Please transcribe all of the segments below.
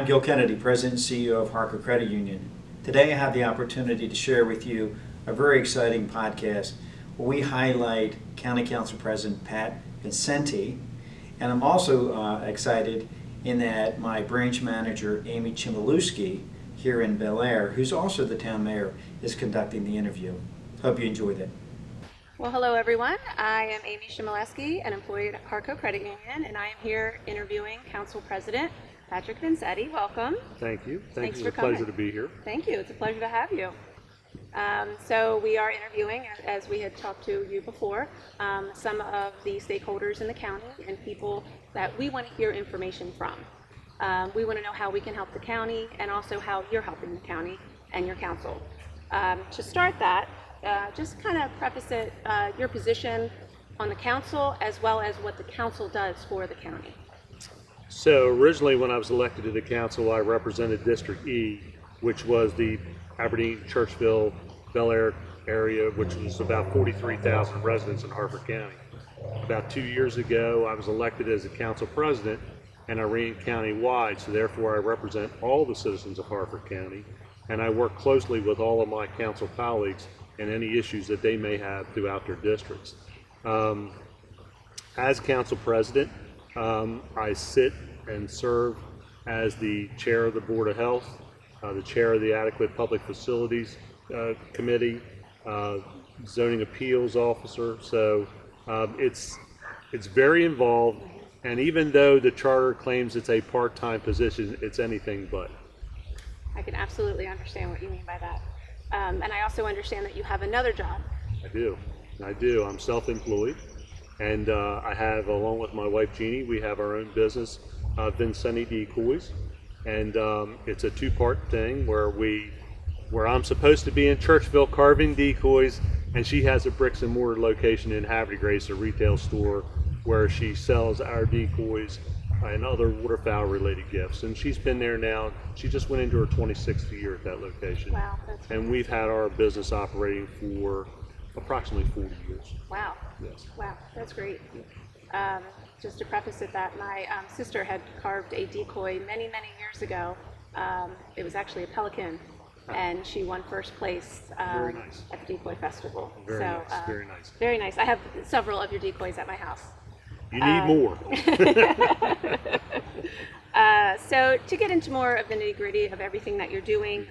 I'm Gil Kennedy, President and CEO of HarCo Credit Union. Today I have the opportunity to share with you a very exciting podcast where we highlight County Council President Pat Vincenti, and I'm also excited in that my branch manager Amy Chmielewski here in Bel Air, who's also the town mayor, is conducting the interview. Hope you enjoyed it. Well, hello everyone. I am Amy Chmielewski, an employee at HarCo Credit Union, and I am here interviewing Council President Patrick Vincenti. Welcome. Thank you. Thanks It's for a coming. pleasure to be here. Thank you. It's a pleasure to have you. So we are interviewing, as we had talked to you before, some of the stakeholders in the county and people that we want to hear information from. We want to know how we can help the county and also how you're helping the county and your council. To start that, just kind of preface it, your position on the council as well as what the council does for the county. So originally when I was elected to the council, I represented District E, which was the Aberdeen, Churchville, Bel Air area, which was about 43,000 residents in Harford County. About 2 years ago, I was elected as the council president, and I ran county-wide, so therefore I represent all the citizens of Harford County, and I work closely with all of my council colleagues and any issues that they may have throughout their districts. As council president, I sit and serve as the chair of the Board of Health, the chair of the Adequate Public Facilities Committee, zoning appeals officer. So it's very involved, and even though the charter claims it's a part-time position, it's anything but. I can absolutely understand what you mean by that. And I also understand that you have another job. I do. I'm self-employed, and I have, along with my wife Jeannie, we have our own business, Vincenti Decoys, and it's a two-part thing where I'm supposed to be in Churchville carving decoys, and she has a bricks and mortar location in Havre de Grace, a retail store where she sells our decoys and other waterfowl related gifts. And she's been there now, she just went into her 26th year at that location. Wow, that's and we've had our business operating for approximately 40 years. Wow. Yes. Wow, that's great. Just to preface it, that my sister had carved a decoy many, many years ago. It was actually a pelican, and she won first place Very nice. at the Decoy Festival. Very nice. Very nice. Very nice. I have several of your decoys at my house. You need more. So to get into more of the nitty-gritty of everything that you're doing,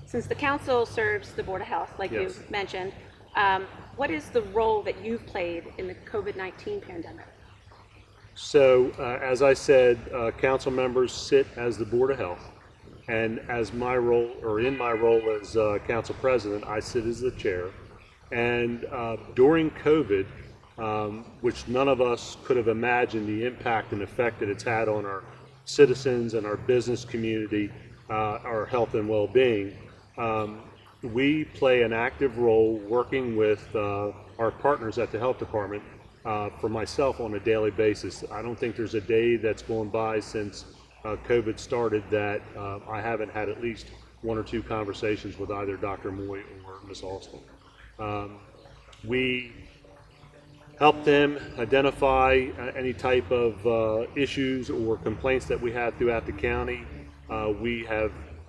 since the council serves the Board of Health, like Yes. you mentioned, what is the role that you've played in the COVID-19 pandemic? So, as I said, council members sit as the Board of Health, and as my role, or in my role as council president, I sit as the chair. And during COVID, which none of us could have imagined the impact and effect that it's had on our citizens and our business community, our health and well-being, we play an active role working with our partners at the health department. For myself, on a daily basis, I don't think there's a day that's gone by since COVID started that I haven't had at least one or two conversations with either Dr. Moy or Ms. Austin. We help them identify any type of issues or complaints that we have throughout the county.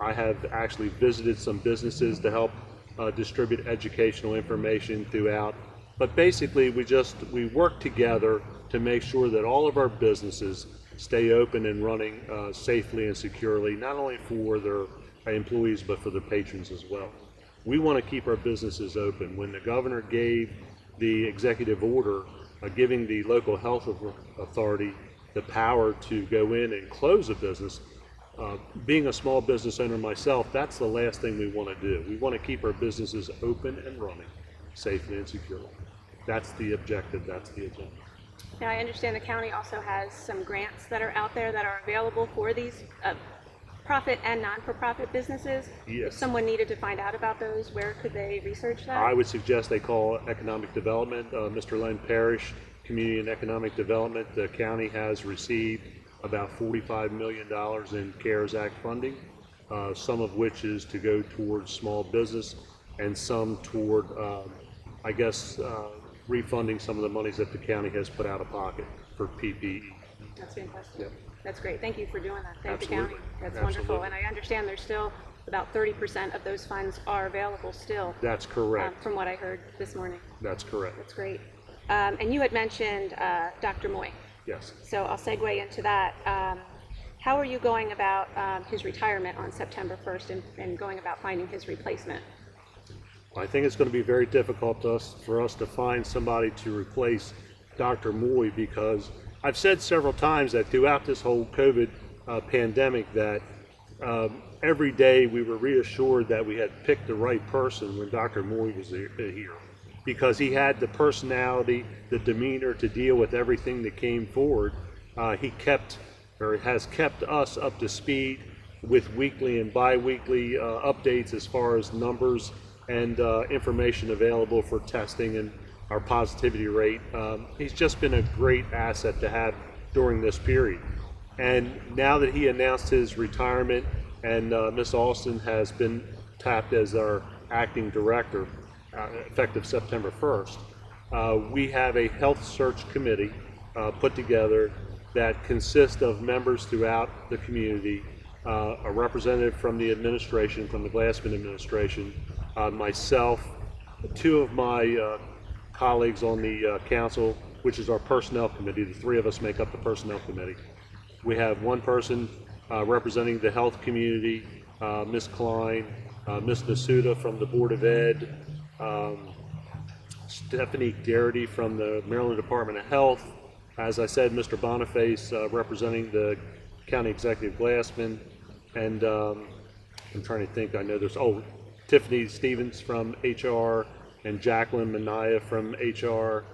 I have actually visited some businesses to help distribute educational information throughout. But basically, we work together to make sure that all of our businesses stay open and running safely and securely, not only for their employees, but for their patrons as well. We want to keep our businesses open. When the governor gave the executive order giving the local health authority the power to go in and close a business, being a small business owner myself, that's the last thing we want to do. We want to keep our businesses open and running safely and securely. That's the objective, that's the agenda. Now, I understand the county also has some grants that are out there that are available for these profit and non-for-profit businesses. Yes. If someone needed to find out about those, where could they research that? I would suggest they call economic development. Mr. Len Parrish, Community and Economic Development. The county has received about $45 million in CARES Act funding, some of which is to go towards small business and some toward, refunding some of the monies that the county has put out of pocket for PPE. That's fantastic. Yep. That's great. Thank you for doing that. Thank the Absolutely. county. That's Absolutely. wonderful. And I understand there's still about 30% of those funds are available still. That's correct. From what I heard this morning. That's correct. That's great. And you had mentioned Dr. Moy. Yes. So I'll segue into that. How are you going about his retirement on September 1st and going about finding his replacement? I think it's going to be very difficult for us to find somebody to replace Dr. Moy, because I've said several times that throughout this whole COVID pandemic that every day we were reassured that we had picked the right person when Dr. Moy was here, because he had the personality, the demeanor to deal with everything that came forward. He has kept us up to speed with weekly and bi-weekly updates as far as numbers and information available for testing and our positivity rate. He's just been a great asset to have during this period. And now that he announced his retirement and Ms. Alston has been tapped as our acting director, effective September 1st, we have a health search committee put together that consists of members throughout the community, a representative from the administration, from the Glassman administration, myself, two of my colleagues on the council, which is our personnel committee. The three of us make up the personnel committee. We have one person representing the health community, Ms. Klein, Ms. Nasuda from the Board of Ed, Stephanie Garrity from the Maryland Department of Health, as I said, Mr. Boniface representing the County Executive Glassman, and I'm trying to think, I know there's, Tiffany Stevens from HR and Jacqueline Manaya from HR.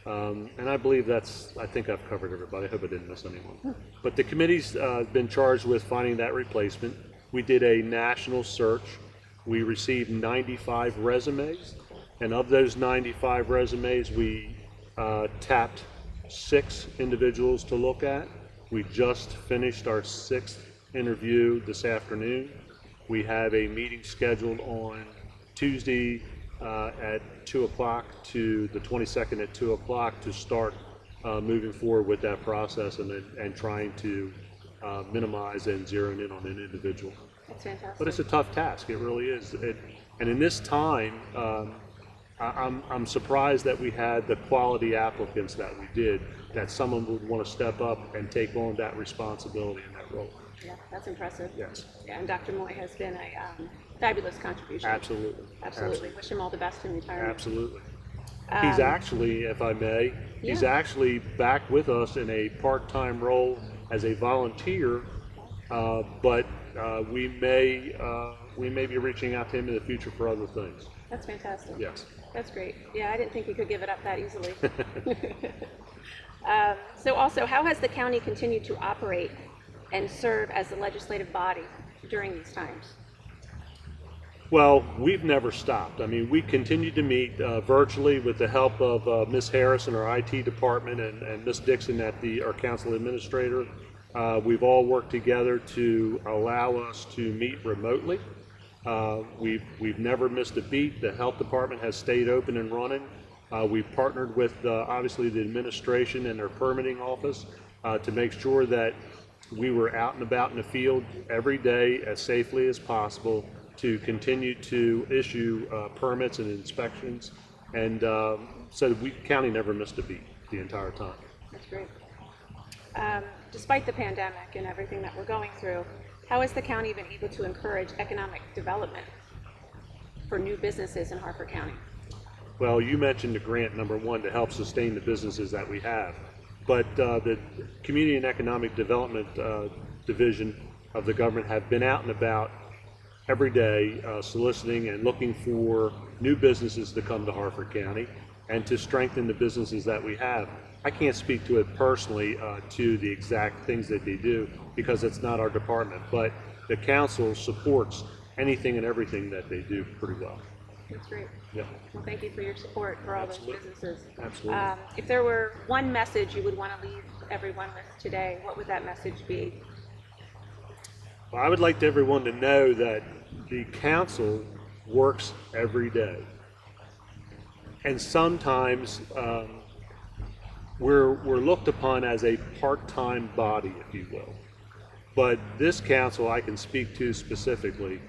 And I believe I think I've covered everybody. I hope I didn't miss anyone. But the committee's been charged with finding that replacement. We did a national search. We received 95 resumes. And of those 95 resumes, we tapped 6 individuals to look at. We just finished our 6th interview this afternoon. We have a meeting scheduled on Tuesday at 2 o'clock to the 22nd at 2 o'clock to start moving forward with that process and trying to minimize and zero in on an individual. That's fantastic. But it's a tough task, it really is. And in this time, I'm surprised that we had the quality applicants that we did, that someone would want to step up and take on that responsibility and that role. Yeah, that's impressive. Yes. Yeah, and Dr. Moy has been a fabulous contribution. Absolutely. Absolutely. Wish him all the best in retirement. Absolutely. He's actually, if I may, he's actually back with us in a part-time role as a volunteer, but we may be reaching out to him in the future for other things. That's fantastic. Yes. That's great. Yeah, I didn't think you could give it up that easily. So also, how has the county continued to operate and serve as the legislative body during these times? Well, we've never stopped. I mean, we continue to meet virtually with the help of Ms. Harris in our IT department and Ms. Dixon at our council administrator. We've all worked together to allow us to meet remotely. We've never missed a beat. The health department has stayed open and running. We've partnered with obviously the administration and their permitting office to make sure that we were out and about in the field every day as safely as possible to continue to issue permits and inspections, and so the county never missed a beat the entire time. That's great. Despite the pandemic and everything that we're going through, how has the county been able to encourage economic development for new businesses in Harford County? Well, you mentioned the grant number 1 to help sustain the businesses that we have. But the Community and Economic Development Division of the government have been out and about every day soliciting and looking for new businesses to come to Harford County and to strengthen the businesses that we have. I can't speak to it personally to the exact things that they do because it's not our department, but the council supports anything and everything that they do pretty well. That's great. Yeah. Well, thank you for your support for all Absolutely. those businesses. Absolutely. If there were one message you would want to leave everyone with today, what would that message be? Well, I would like everyone to know that the council works every day. And sometimes we're looked upon as a part-time body, if you will. But this council I can speak to specifically.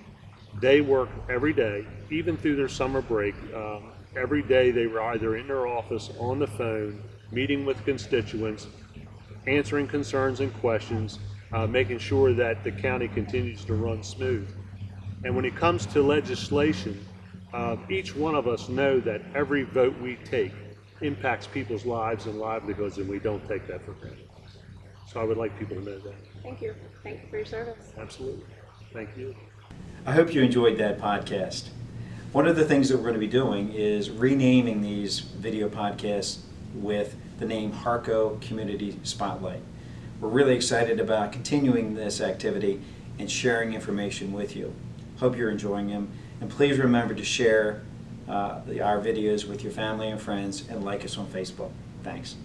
They work every day, even through their summer break. Every day they were either in their office, on the phone, meeting with constituents, answering concerns and questions, making sure that the county continues to run smooth. And when it comes to legislation, each one of us know that every vote we take impacts people's lives and livelihoods, and we don't take that for granted. So I would like people to know that. Thank you. Thank you for your service. Absolutely. Thank you. I hope you enjoyed that podcast. One of the things that we're going to be doing is renaming these video podcasts with the name HarCo Community Spotlight. We're really excited about continuing this activity and sharing information with you. Hope you're enjoying them, and please remember to share our videos with your family and friends and like us on Facebook. Thanks.